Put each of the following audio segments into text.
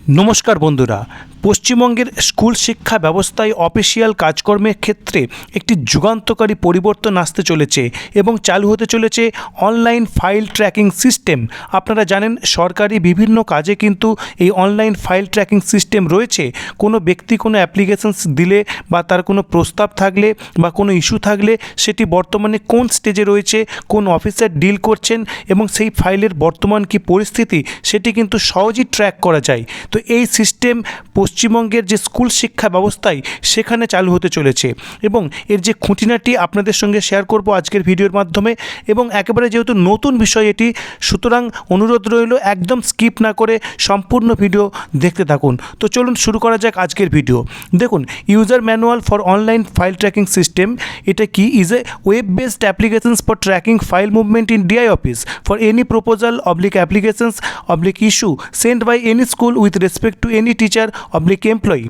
নমস্কার বন্ধুরা, পশ্চিমবঙ্গের স্কুল শিক্ষা ব্যবস্থায় অফিসিয়াল কাজকর্মের ক্ষেত্রে একটি যুগান্তকারী পরিবর্তন আসতে চলেছে এবং চালু হতে চলেছে অনলাইন ফাইল ট্র্যাকিং সিস্টেম। আপনারা জানেন সরকারি বিভিন্ন কাজে কিন্তু এই অনলাইন ফাইল ট্র্যাকিং সিস্টেম রয়েছে। কোনো ব্যক্তি কোনো অ্যাপ্লিকেশনস দিলে বা তার কোনো প্রস্তাব থাকলে বা কোনো ইস্যু থাকলে সেটি বর্তমানে কোন স্টেজে রয়েছে, কোন অফিসার ডিল করছেন এবং সেই ফাইলের বর্তমান কী পরিস্থিতি সেটি কিন্তু সহজেই ট্র্যাক করা যায়। তো এই সিস্টেম পশ্চিমবঙ্গের যে স্কুল শিক্ষা ব্যবস্থায় সেখানে চালু হতে চলেছে এবং এর যে খুঁটিনাটি আপনাদের সঙ্গে শেয়ার করব আজকের ভিডিওর মাধ্যমে। এবং একেবারে যেহেতু নতুন বিষয় এটি, সুতরাং অনুরোধ রইল একদম স্কিপ না করে সম্পূর্ণ ভিডিও দেখতে থাকুন। তো চলুন শুরু করা যাক আজকের ভিডিও। দেখুন, user manual for online file tracking system, এটা কি? Is a web based applications for tracking file movement in DI office for any proposal oblique applications oblique issue sent by any school with respect to any teacher oblique employee.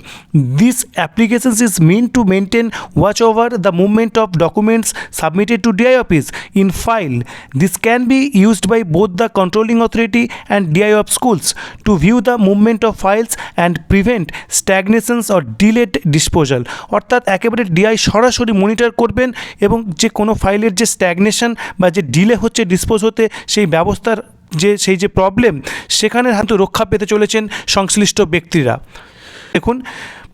This application is meant to maintain watch over the movement of documents submitted to DI office in file. This can be used by both the controlling authority and DI of schools to view the movement of files and prevent stagnations or delayed disposal. অর্থাৎ একেবারে DI সরাসরি monitor করবেন এবং যে কোনো ফাইলের যে stagnation বা যে ডিলে হচ্ছে ডিসপোজ হতে সেই ব্যবস্থার সেই যে প্রবলেম সেখানে হয়তো রক্ষা পেতে চলেছেন সংশ্লিষ্ট ব্যক্তিরা। দেখুন,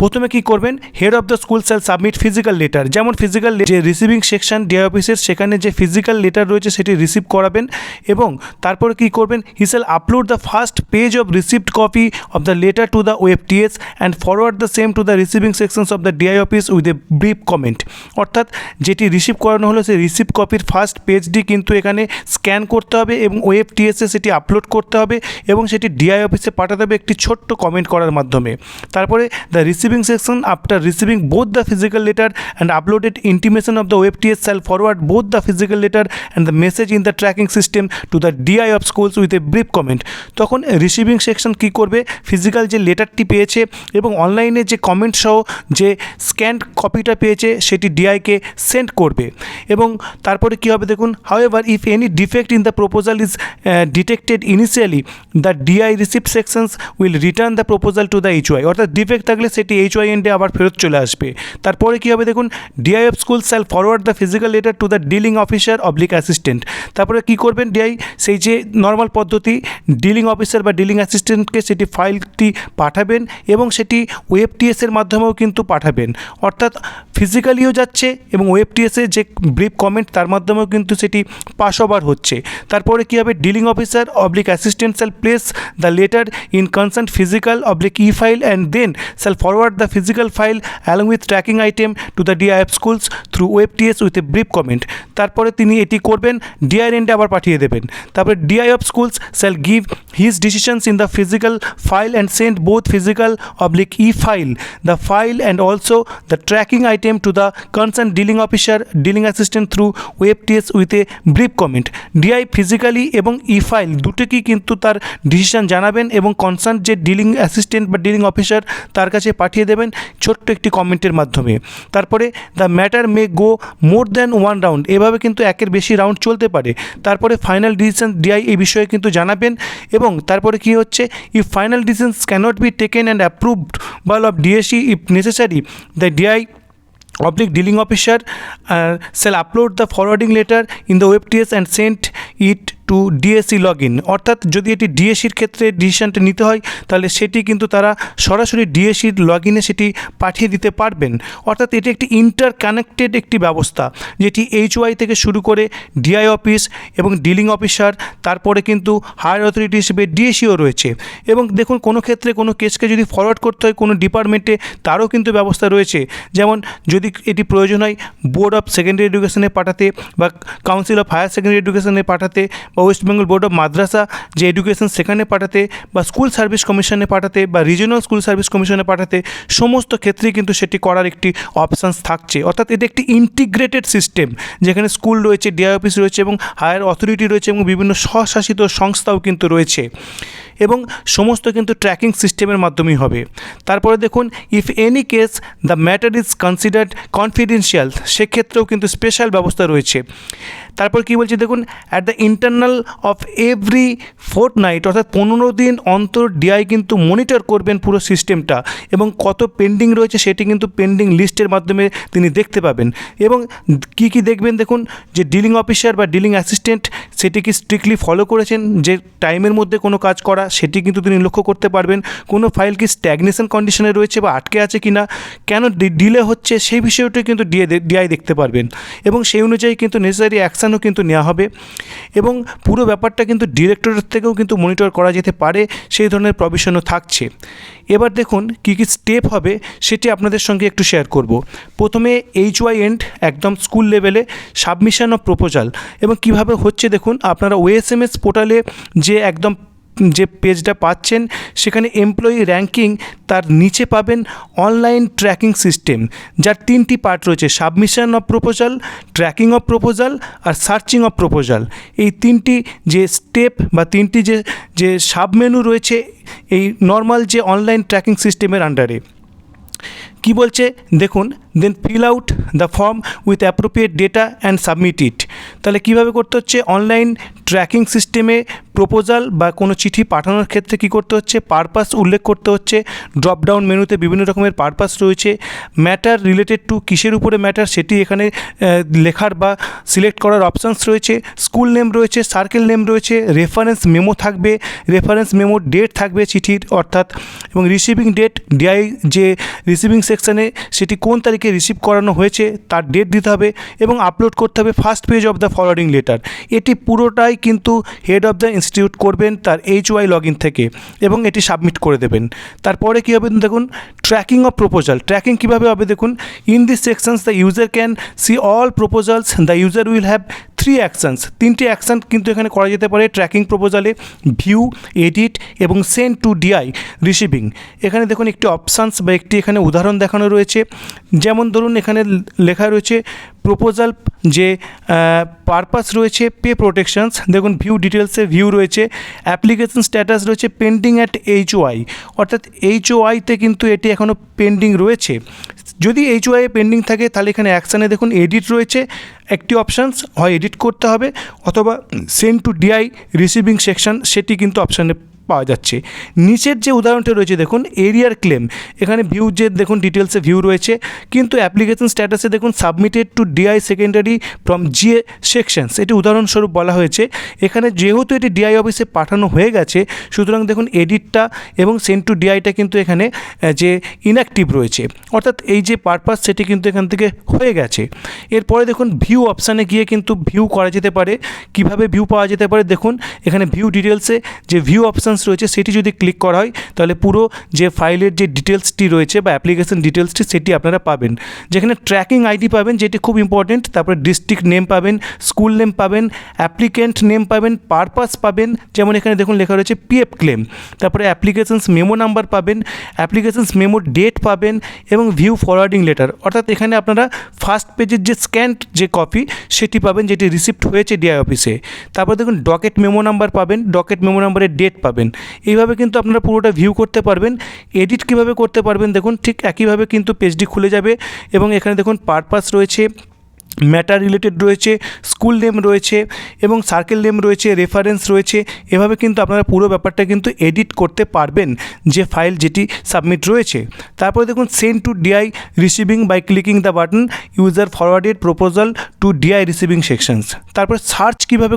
প্রথমে কী করবেন, head of the school shall submit physical letter. যেমন ফিজিক্যাল যে রিসিভিং সেকশন ডিআই অফিসের সেখানে যে ফিজিক্যাল লেটার রয়েছে সেটি রিসিভ করাবেন এবং তারপরে কী করবেন, he shall upload the first page of received copy of the letter to the WebTS and forward the same to the receiving sections of the DI office with a brief comment. অর্থাৎ যেটি receive করানো হলো সেই receive কপির first পেজটি কিন্তু এখানে scan করতে হবে এবং ওয়েবটিএসে সেটি আপলোড করতে হবে এবং সেটি ডিআই অফিসে পাঠাতে হবে একটি ছোট্ট কমেন্ট করার মাধ্যমে। তারপরে the receiving section, after receiving both the physical letter and uploaded intimation of the WebTS, shall forward both the physical letter and the message in the tracking system to the DI of schools with a brief comment. তখন receiving section কী করবে, physical যে লেটারটি পেয়েছে এবং অনলাইনে যে comment সহ যে scanned কপিটা পেয়েছে সেটি ডিআইকে সেন্ড করবে। এবং তারপরে কী হবে দেখুন, however if any defect in the proposal is detected initially, the DI receipt sections will return the proposal to the HY. অর্থাৎ ডিফেক্ট থাকলে সেটি এইচওয়াই এন্ডে আবার ফেরত চলে আসবে। তারপরে কী হবে দেখুন, DI of school shall forward the physical letter to the dealing officer oblique assistant. তারপরে কী করবেন, ডিআই সেই যে নর্মাল পদ্ধতি ডিলিং অফিসার বা ডিলিং অ্যাসিস্ট্যান্টকে সেটি ফাইলটি পাঠাবেন এবং সেটি ওয়েবটিএসের মাধ্যমেও কিন্তু পাঠাবেন। অর্থাৎ ফিজিক্যালিও যাচ্ছে এবং ওয়েবটিএসে যে ব্রিফ কমেন্ট তার মাধ্যমেও কিন্তু সেটি পাস ওভার হচ্ছে। তারপরে কী হবে, dealing officer oblique assistant shall place the letter in concern physical oblique e file and then shall forward the physical file along with tracking item to the DI of schools through WebTS with a brief comment. তারপরে তিনি এটি করবেন, DI এন্ডে আবার পাঠিয়ে দেবেন। তারপরে DI of schools shall give his decisions in the physical file and send both physical oblique e-file, the file and also the tracking item to the concerned dealing officer, dealing assistant through WebTS with a brief comment. DI physically এবং e file দুটোকেই কিন্তু তার decision জানাবেন এবং concern যে dealing assistant বা dealing officer তার কাছে পাঠিয়ে দেবেন ছোট্ট একটি কমেন্টের মাধ্যমে। তারপরে the matter may go more than one round, এভাবে কিন্তু একের বেশি রাউন্ড চলতে পারে। তারপরে ফাইনাল ডিসিশন ডিআই এই বিষয়ে কিন্তু জানাবেন এবং তারপরে কী হচ্ছে, if final decisions cannot be taken and approved by of DAC if necessary, the DI oblique dealing officer shall upload the forwarding letter in the WebTS and send it to DSC log in. অর্থাৎ যদি এটি ডিএসসির ক্ষেত্রে ডিসিশনটা নিতে হয় তাহলে সেটি কিন্তু তারা সরাসরি ডিএসসির লগ ইনে সেটি পাঠিয়ে দিতে পারবেন। অর্থাৎ এটি একটি ইন্টার কানেক্টেড একটি ব্যবস্থা যেটি এইচওয়াই থেকে শুরু করে ডিআই অফিস এবং ডিলিং অফিসার, তারপরে কিন্তু হায়ার অথরিটি হিসেবে ডিএসসিও রয়েছে। এবং দেখুন, কোনো ক্ষেত্রে কোনো কেসকে যদি ফরওয়ার্ড করতে হয় কোনো ডিপার্টমেন্টে তারও কিন্তু ব্যবস্থা রয়েছে। যেমন যদি এটি প্রয়োজন হয় বোর্ড অফ সেকেন্ডারি এডুকেশনে পাঠাতে বা কাউন্সিল অফ হায়ার সেকেন্ডারি এডুকেশনে পাঠাতে বা ওয়েস্ট বেঙ্গল বোর্ড অফ মাদ্রাসা যে এডুকেশন সেখানে পাঠাতে বা স্কুল সার্ভিস কমিশনে পাঠাতে বা রিজিওনাল স্কুল সার্ভিস কমিশনে পাঠাতে, সমস্ত ক্ষেত্রেই কিন্তু সেটি করার একটি অপশানস থাকছে। অর্থাৎ এটি একটি ইন্টিগ্রেটেড সিস্টেম যেখানে স্কুল রয়েছে, ডিআই অফিস রয়েছে এবং হায়ার অথরিটি রয়েছে এবং বিভিন্ন স্বশাসিত সংস্থাও কিন্তু রয়েছে। এবং সমস্ত কিন্তু ট্র্যাকিং সিস্টেমের মাধ্যমেই হবে। তারপরে দেখুন if any case the matter is considered confidential, সেক্ষেত্রেও কিন্তু স্পেশাল ব্যবস্থা রয়েছে। তারপর কি বলছে দেখুন, at the internal of every fortnight, অর্থাৎ 15 দিন অন্তর ডিআই কিন্তু মনিটর করবেন পুরো সিস্টেমটা, এবং কত পেন্ডিং রয়েছে সেটি কিন্তু পেন্ডিং লিস্টের মাধ্যমে তিনি দেখতে পাবেন। এবং কি কি দেখবেন দেখুন, যে ডিলিং অফিসার বা ডিলিং অ্যাসিস্ট্যান্ট সেটি কি স্ট্রিক্টলি ফলো করেছেন, যে টাইমের মধ্যে কোনো কাজ করা সেটি কিন্তু তিনি লক্ষ্য করতে পারবেন। কোনো ফাইল কি স্ট্যাগনেশন কন্ডিশনে রয়েছে বা আটকে আছে কি না, কেন ডিলে হচ্ছে সেই বিষয়টি কিন্তু ডিআই দেখতে পারবেন, এবং সেই অনুযায়ী কিন্তু নেসেসারি অ্যাকশানও কিন্তু নেওয়া হবে। এবং পুরো ব্যাপারটা কিন্তু ডিরেক্টরের থেকেও কিন্তু মনিটর করা যেতে পারে, সেই ধরনের প্রভিশনও থাকছে। এবার দেখুন কী কী স্টেপ হবে সেটি আপনাদের সঙ্গে একটু শেয়ার করব। প্রথমে HYEND একদম স্কুল লেভেলে সাবমিশন অফ প্রপোজাল, এবং কিভাবে হচ্ছে দেখুন, আপনারা OSMS পোর্টালে যে পেজটা পাচ্ছেন সেখানে এমপ্লয়ি র্যাঙ্কিং, তার নিচে পাবেন অনলাইন ট্র্যাকিং সিস্টেম, যার 3টি পার্ট রয়েছে: submission of proposal, tracking of proposal R searching of proposal. এই 3টি যে স্টেপ বা 3টি যে সাবমেনু রয়েছে এই নর্মাল যে অনলাইন ট্র্যাকিং সিস্টেমের আন্ডারে। কি বলছে দেখুন, then fill out the form with appropriate data and submit it. তাহলে কীভাবে করতে হচ্ছে, অনলাইন ট্র্যাকিং সিস্টেমে প্রপোজাল বা কোনো চিঠি পাঠানোর ক্ষেত্রে কী করতে হচ্ছে, পারপাস উল্লেখ করতে হচ্ছে। ড্রপ ডাউন মেনুতে বিভিন্ন রকমের পারপাস রয়েছে। ম্যাটার রিলেটেড টু, কিসের উপরে ম্যাটার সেটি এখানে লেখার বা সিলেক্ট করার অপশানস রয়েছে। স্কুল নেম রয়েছে, সার্কেল নেম রয়েছে, রেফারেন্স মেমো থাকবে, রেফারেন্স মেমোর ডেট থাকবে চিঠির অর্থাৎ, এবং রিসিভিং ডেট, ডিআই যে রিসিভিং সেকশানে সেটি কোন তারিখে রিসিভ করানো হয়েছে তার ডেট দিতে হবে, এবং আপলোড করতে হবে first page of the forwarding letter. এটি পুরোটাই কিন্তু হেড অফ দ্য ইনস্টিটিউট করবেন তার HY লগইন থেকে, এবং এটি সাবমিট করে দেবেন। তারপরে কী হবে দেখুন, ট্র্যাকিং অফ প্রপোজাল। ট্র্যাকিং কীভাবে হবে দেখুন, in this sections the user can see all proposals, the user will have 3 actions. 3টি অ্যাকশান কিন্তু এখানে করা যেতে পারে ট্র্যাকিং প্রপোজালে: ভিউ, এডিট এবং সেন্ড টু ডিআই রিসিভিং। এখানে দেখুন একটি অপশানস বা একটি এখানে উদাহরণ দেখানো রয়েছে। যেমন ধরুন এখানে লেখা রয়েছে প্রপোজাল যে পারপাস রয়েছে পে প্রোটেকশনস, দেখুন ভিউ ডিটেলসে ভিউ রয়েছে, অ্যাপ্লিকেশন স্ট্যাটাস রয়েছে পেন্ডিং অ্যাট HY, অর্থাৎ HYতে কিন্তু এটি এখনও পেন্ডিং রয়েছে। যদি HY পেন্ডিং থাকে তাহলে এখানে অ্যাকশানে দেখুন এডিট রয়েছে একটি অপশানস, হয় এডিট করতে হবে অথবা send to DI receiving section সেটি কিন্তু অপশানে পাওয়া যাচ্ছে। নিচের যে উদাহরণটা রয়েছে দেখুন এরিয়ার ক্লেম, এখানে ভিউ যে দেখুন ডিটেলসে ভিউ রয়েছে, কিন্তু অ্যাপ্লিকেশন স্ট্যাটাসে দেখুন submitted to DI secondary from GA sections, এটি উদাহরণস্বরূপ বলা হয়েছে। এখানে যেহেতু এটি ডিআই অফিসে পাঠানো হয়ে গেছে, সুতরাং দেখুন এডিটটা এবং সেন্ড টু ডিআইটা কিন্তু এখানে যে ইনঅ্যাক্টিভ রয়েছে, অর্থাৎ এই যে পারপাস সেটি কিন্তু এখান থেকে হয়ে গেছে। এরপরে দেখুন ভিউ অপশানে গিয়ে কিন্তু ভিউ করা যেতে পারে। কিভাবে ভিউ পাওয়া যেতে পারে দেখুন, এখানে ভিউ ডিটেলসে যে ভিউ অপশান রয়েছে সেটি যদি ক্লিক করা হয় তাহলে পুরো যে ফাইলের যে ডিটেলসটি রয়েছে বা অ্যাপ্লিকেশন ডিটেলসটি সেটি আপনারা পাবেন, যেখানে ট্র্যাকিং আইডি পাবেন যেটি খুব ইম্পর্টেন্ট, তারপরে ডিস্ট্রিক্ট নেম পাবেন, স্কুল নেম পাবেন, অ্যাপ্লিকেন্ট নেম পাবেন, পারপাস পাবেন, যেমন এখানে দেখুন লেখা রয়েছে PF ক্লেম, তারপরে অ্যাপ্লিকেশনস মেমো নাম্বার পাবেন, অ্যাপ্লিকেশনস মেমোর ডেট পাবেন, এবং ভিউ ফরওয়ার্ডিং লেটার, অর্থাৎ এখানে আপনারা ফার্স্ট পেজের যে স্ক্যান্ড যে কপি সেটি পাবেন যেটি রিসিভড হয়েছে ডিআই অফিসে। তারপর দেখুন ডকেট মেমো নাম্বার পাবেন, ডকেট মেমো নাম্বারের ডেট পাবেন। এইভাবে কিন্তু আপনারা পুরোটা ভিউ করতে পারবেন। এডিট কীভাবে করতে পারবেন দেখুন, ঠিক একইভাবে কিন্তু পেজটি খুলে যাবে, এবং এখানে দেখুন পারপাস রয়েছে, ম্যাটার রিলেটেড রয়েছে, স্কুল নেম রয়েছে এবং সার্কেল নেম রয়েছে, রেফারেন্স রয়েছে। এভাবে কিন্তু আপনারা পুরো ব্যাপারটা কিন্তু এডিট করতে পারবেন যে ফাইল যেটি সাবমিট রয়েছে। তারপরে দেখুন send to DI receiving by clicking the button user forwarded proposal to DI receiving sections. তারপরে সার্চ কীভাবে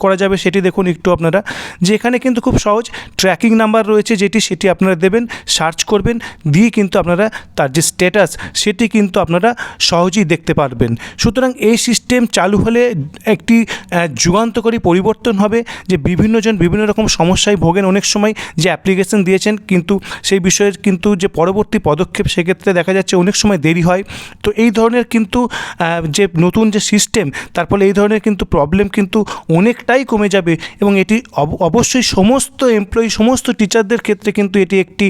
করা যাবে সেটি দেখুন একটু আপনারা, যে এখানে কিন্তু খুব সহজ, ট্র্যাকিং নাম্বার রয়েছে যেটি সেটি আপনারা দেবেন, সার্চ করবেন, দিয়ে কিন্তু আপনারা তার যে স্ট্যাটাস সেটি কিন্তু আপনারা সহজেই দেখতে পারবেন। সুতরাং এই সিস্টেম চালু হলে একটি যুগান্তকারী পরিবর্তন হবে, যে বিভিন্নজন বিভিন্ন রকম সমস্যায় ভোগেন অনেক সময়, যে অ্যাপ্লিকেশন দিয়েছেন কিন্তু সেই বিষয়ের কিন্তু যে পরবর্তী পদক্ষেপ সেক্ষেত্রে দেখা যাচ্ছে অনেক সময় দেরি হয়। তো এই ধরনের কিন্তু যে নতুন যে সিস্টেম, তার ফলে এই ধরনের কিন্তু প্রবলেম কিন্তু অনেকটাই কমে যাবে, এবং এটি অবশ্যই সমস্ত এমপ্লয়ি, সমস্ত টিচারদের ক্ষেত্রে কিন্তু এটি একটি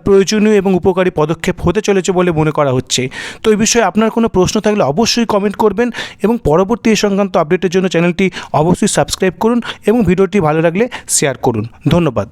প্রয়োজনীয় এবং উপকারী পদক্ষেপ হতে চলেছে বলে মনে করা হচ্ছে। তো এই বিষয়ে আপনার কোনো প্রশ্ন থাকলে অবশ্যই কমেন্ট করবেন, এবং পরবর্তী এই সংক্রান্ত আপডেটের জন্য চ্যানেলটি অবশ্যই সাবস্ক্রাইব করুন, এবং ভিডিওটি ভালো লাগলে শেয়ার করুন। ধন্যবাদ।